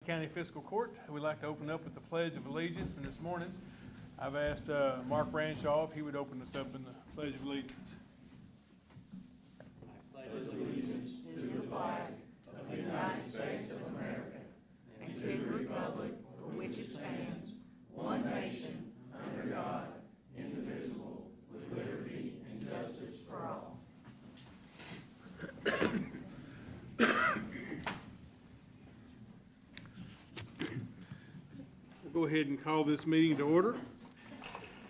County Fiscal Court. We'd like to open up with the Pledge of Allegiance, and this morning I've asked Mark Branshaw if he would open us up in the Pledge of Allegiance. I pledge allegiance to the flag of the United States of America and to the republic for which it stands, one nation, under God, indivisible, with liberty and justice for all. We'll go ahead and call this meeting to order.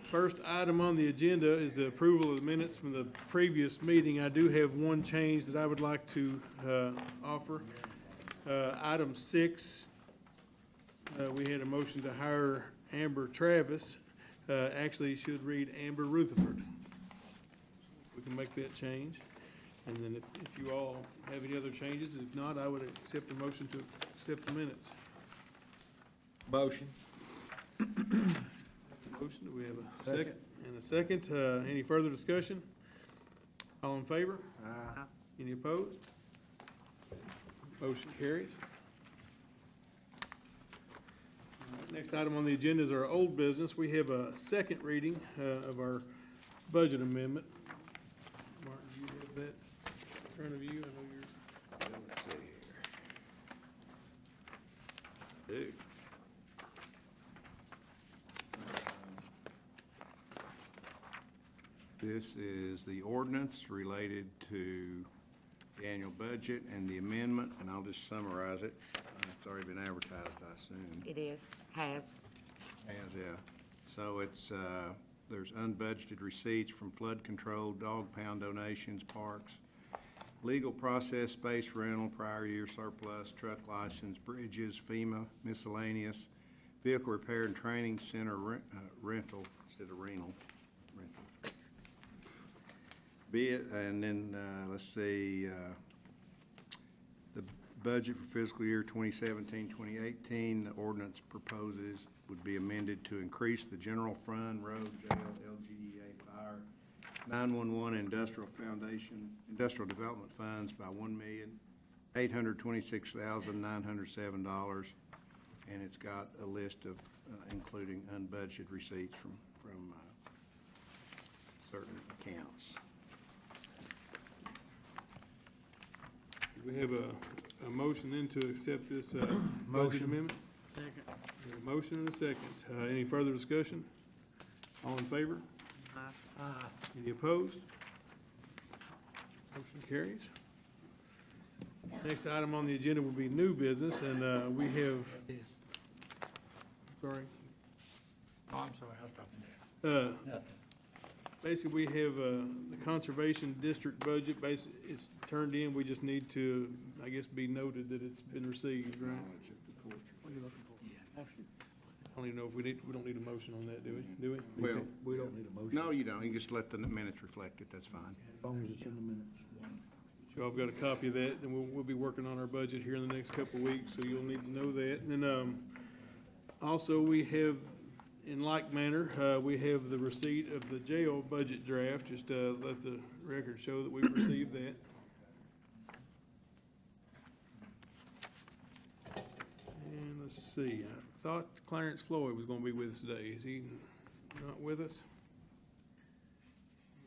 First item on the agenda is the approval of the minutes from the previous meeting. I do have one change that I would like to offer. Item 6, we had a motion to hire Amber Travis. Actually, it should read Amber Rutherford. We can make that change. And then if you all have any other changes, if not, I would accept a motion to accept the minutes. Motion. Motion, do we have a second? And a second. Any further discussion? All in favor? Aye. Any opposed? Motion carries. Next item on the agenda is our old business. We have a second reading of our budget amendment. Martin, do you have that in front of you? I know you're... Let's see here. Do. This is the ordinance related to the annual budget and the amendment, and I'll just summarize it. It's already been advertised, I assume. It is, has. Yeah. So it's, there's unbudgeted receipts from flood control, dog pound donations, parks, legal process, space rental, prior year surplus, truck license, bridges, FEMA, miscellaneous, vehicle repair and training center rental instead of rental. And then let's see, the budget for fiscal year 2017-2018, the ordinance proposes would be amended to increase the general fund, road, jail, LGEA, fire, 911, industrial development funds by $1,826,907, and it's got a list of including unbudgeted receipts from certain accounts. We have a motion then to accept this budget amendment. Second. A motion and a second. Any further discussion? All in favor? Aye. Any opposed? Motion carries. Next item on the agenda will be new business, and we have. Sorry. Oh, I'm sorry. I'll stop you there. Basically, we have the conservation district budget. It's turned in. We just need to, I guess, be noted that it's been received, right? What are you looking for? Yeah. I don't even know if we don't need a motion on that, do we? Do we? Well, We don't need a motion. no, you don't. You can just let the minutes reflect it. That's fine. As long as it's in the minutes. So I've got a copy of that, and we'll be working on our budget here in the next couple of weeks, so you'll need to know that. And then also we have, in like manner, we have the receipt of the jail budget draft. Just let the record show that we've received that. And let's see, I thought Clarence Floyd was going to be with us today. Is he not with us?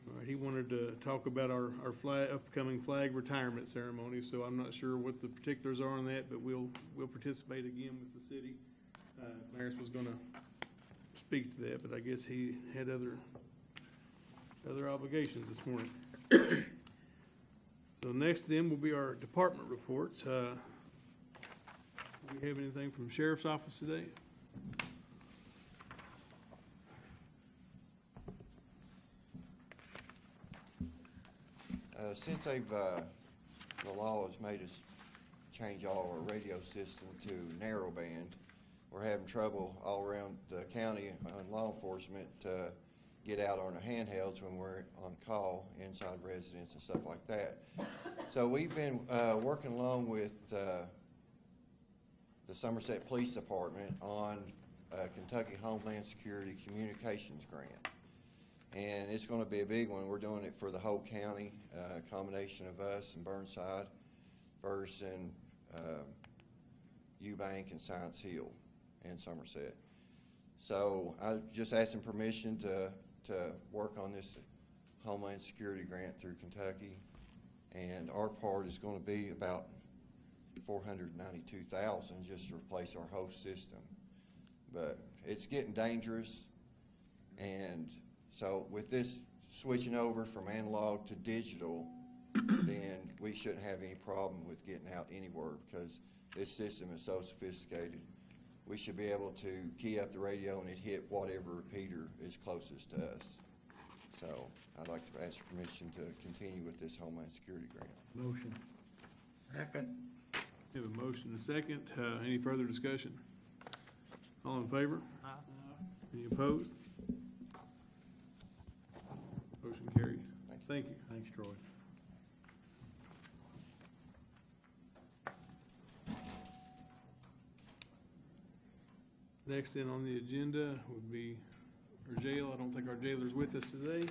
All right, he wanted to talk about our upcoming flag retirement ceremony, so I'm not sure what the particulars are on that, but we'll participate again with the city. Clarence was going to speak to that, but I guess he had other obligations this morning. So next then will be our department reports. Do we have anything from the Sheriff's Office today? Since the law has made us change all our radio system to narrowband, we're having trouble all around the county on law enforcement to get out on our handhelds when we're on call inside residence and stuff like that. So we've been working along with the Somerset Police Department on Kentucky Homeland Security Communications Grant. And it's going to be a big one. We're doing it for the whole county, a combination of us and Burnside, Verse, and Eubank and Science Hill in Somerset. So I just asking permission to work on this Homeland Security grant through Kentucky, and our part is going to be about $492,000 just to replace our host system. But it's getting dangerous, and so with this switching over from analog to digital, then we shouldn't have any problem with getting out anywhere, because this system is so sophisticated. We should be able to key up the radio and it hit whatever repeater is closest to us. So I'd like to ask your permission to continue with this Homeland Security grant. Motion. Second. We have a motion and a second. Any further discussion? All in favor? Any opposed? Motion carries. Thank you. Thanks, Troy. Next in on the agenda would be our jail. I don't think our jailer's with us today.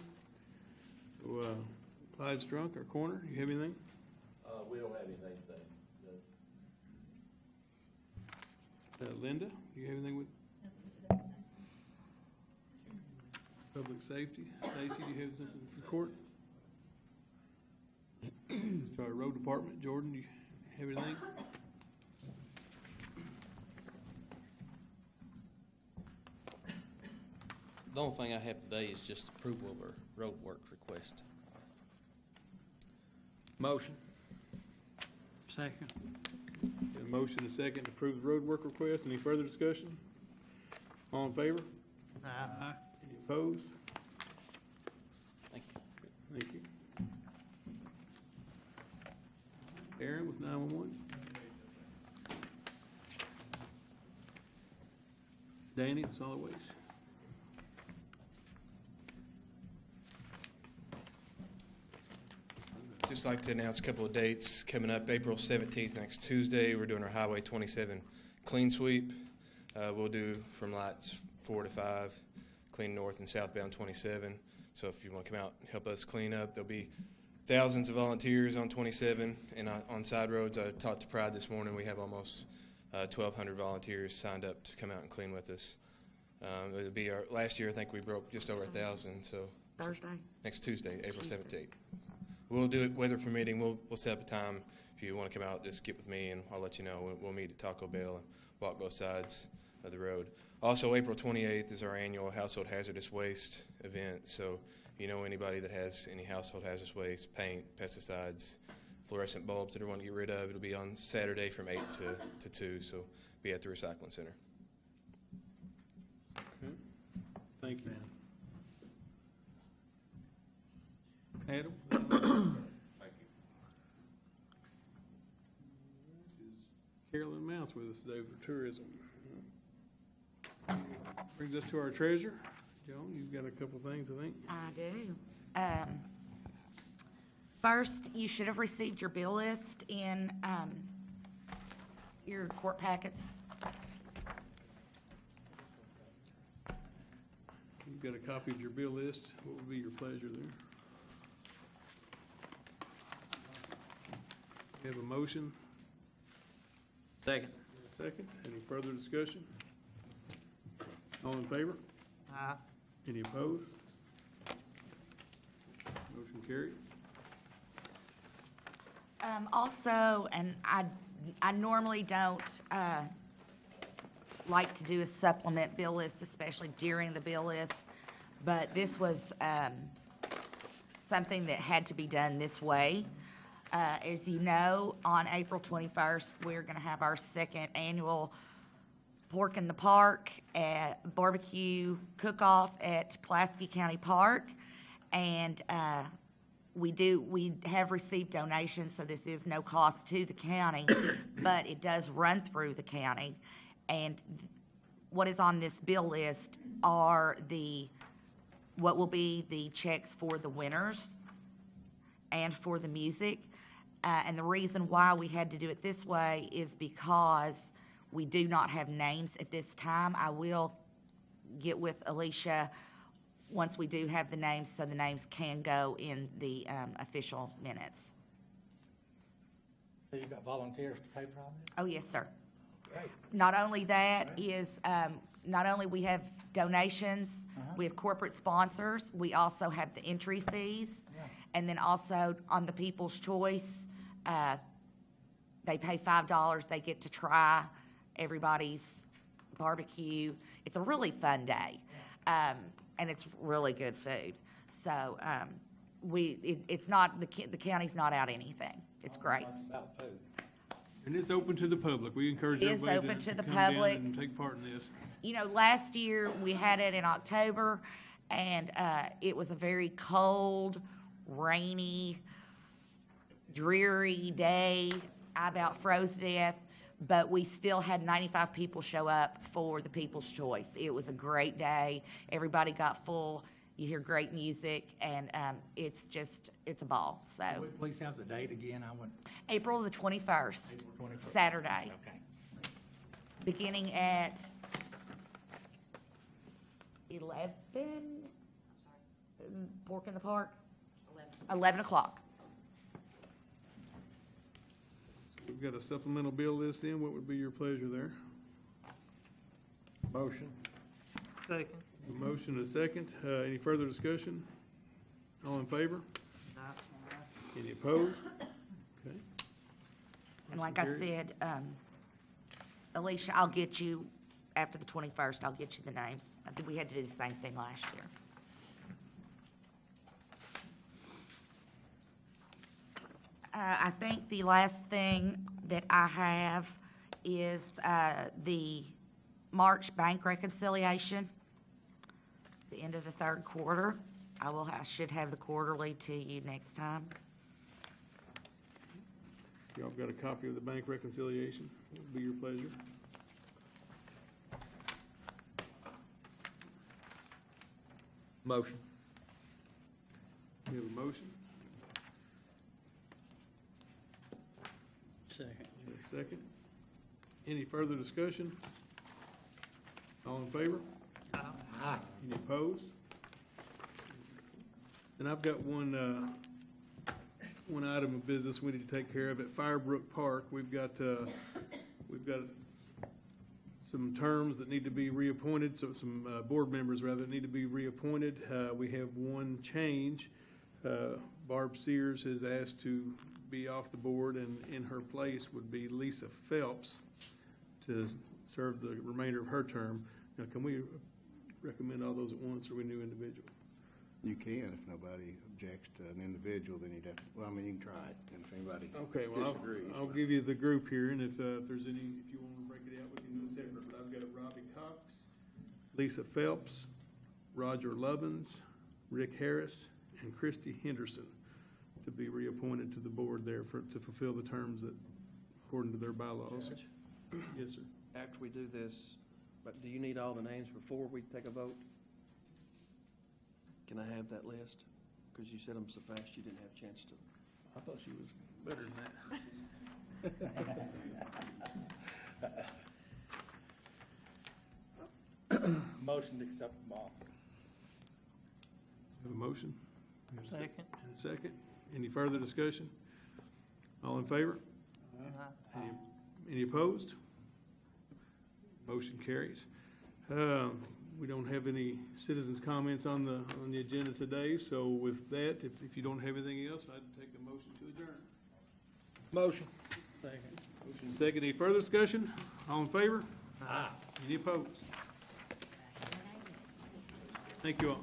So, Clyde Strunk, our coroner, you have anything? We don't have anything today. No. Linda, do you have anything with? Public safety. Stacy, do you have something for court? So our road department, Jordan, do you have anything? The only thing I have today is just approval of our road work request. Motion. Second. Got a motion and a second to approve the road work request. Any further discussion? All in favor? Aye. Any opposed? Thank you. Thank you. Aaron with 911. Danny with solid waste. Just like to announce a couple of dates coming up. April 17th, next Tuesday, we're doing our Highway 27 clean sweep. We'll do from lights 4 to 5, clean north and southbound 27. So if you want to come out and help us clean up, there'll be thousands of volunteers on 27 and on side roads. I talked to Pride this morning. We have almost 1,200 volunteers signed up to come out and clean with us. It'll be our last year. I think we broke just over 1,000. So Thursday? next Tuesday, April 17th. We'll do it weather permitting. We'll set up a time. If you want to come out, just get with me and I'll let you know. We'll meet at Taco Bell and walk both sides of the road. Also, April 28th is our annual Household Hazardous Waste event. So if you know anybody that has any household hazardous waste, paint, pesticides, fluorescent bulbs that they want to get rid of, it'll be on Saturday from 8 to 2. So be at the recycling center. Okay. Thank you. Adam? Thank you. Carolyn Mouse with us today for tourism. Brings us to our treasurer. Joan, you've got a couple things, I think. I do. First, you should have received your bill list in your court packets. You've got a copy of your bill list. What would be your pleasure there? We have a motion. Second. Second. Any further discussion? All in favor? Aye. Any opposed? Motion carried. Also, and I normally don't like to do a supplement bill list, especially during the bill list, but this was something that had to be done this way. As you know, on April 21st, we're going to have our second annual Pork in the Park barbecue cook-off at Pulaski County Park, and we have received donations, so this is no cost to the county, but it does run through the county. And what is on this bill list are what will be the checks for the winners and for the music. And the reason why we had to do it this way is because we do not have names at this time. I will get with Alicia once we do have the names, so the names can go in the official minutes. So you got volunteers to pay for all this? Oh, yes, sir. Not only that is, not only we have donations, we have corporate sponsors, we also have the entry fees. And then also on the People's Choice, they pay $5, they get to try everybody's barbecue. It's a really fun day, and it's really good food. So, it's not, the county's not out anything. It's great. And it's open to the public. We encourage It is everybody open to the come down public. and take part in this. You know, last year we had it in October, and it was a very cold, rainy, dreary day. I about froze to death, but we still had 95 people show up for the People's Choice. It was a great day. Everybody got full. You hear great music, and it's a ball. So Please have the date again. I went. April the 21st, April 21st. Saturday, Okay. beginning at 11, Pork in the Park? 11 o'clock. We've got a supplemental bill list in. What would be your pleasure there? Motion. Second. A motion and a second. Any further discussion? All in favor? Any opposed? Okay. And like I said, Alicia, I'll get you, after the 21st, I'll get you the names. I think we had to do the same thing last year. I think the last thing that I have is the March bank reconciliation, the end of the third quarter. I should have the quarterly to you next time. Y'all got a copy of the bank reconciliation? It would be your pleasure. Motion. We have a motion. Second. A second. Any further discussion? All in favor? Aye. Any opposed? And I've got one item of business we need to take care of at Firebrook Park. We've got some terms that need to be reappointed, so some board members rather need to be reappointed. We have one change. Barb Sears has asked to be off the board, and in her place would be Lisa Phelps to serve the remainder of her term. Now, can we recommend all those at once, or we new individual? You can, if nobody objects to an individual, then you'd have to, well, I mean, you can try it, and if anybody Okay, well, disagrees. I'll give you the group here, and if there's any, if you want to break it out, we can do it separate. But I've got Robbie Cox, Lisa Phelps, Roger Lovins, Rick Harris, and Christy Henderson to be reappointed to the board there to fulfill the terms that, according to their bylaws. Judge? Yes, sir. After we do this, but do you need all the names before we take a vote? Can I have that list? Because you said them so fast you didn't have a chance to. I thought she was better than that. Motion to accept them all. Have a motion? Second. And a second. Any further discussion? All in favor? Any opposed? Motion carries. We don't have any citizens' comments on the agenda today, so with that, if you don't have anything else, I'd take a motion to adjourn. Motion. Second. Motion second. Any further discussion? All in favor? Aye. Any opposed? Thank you all.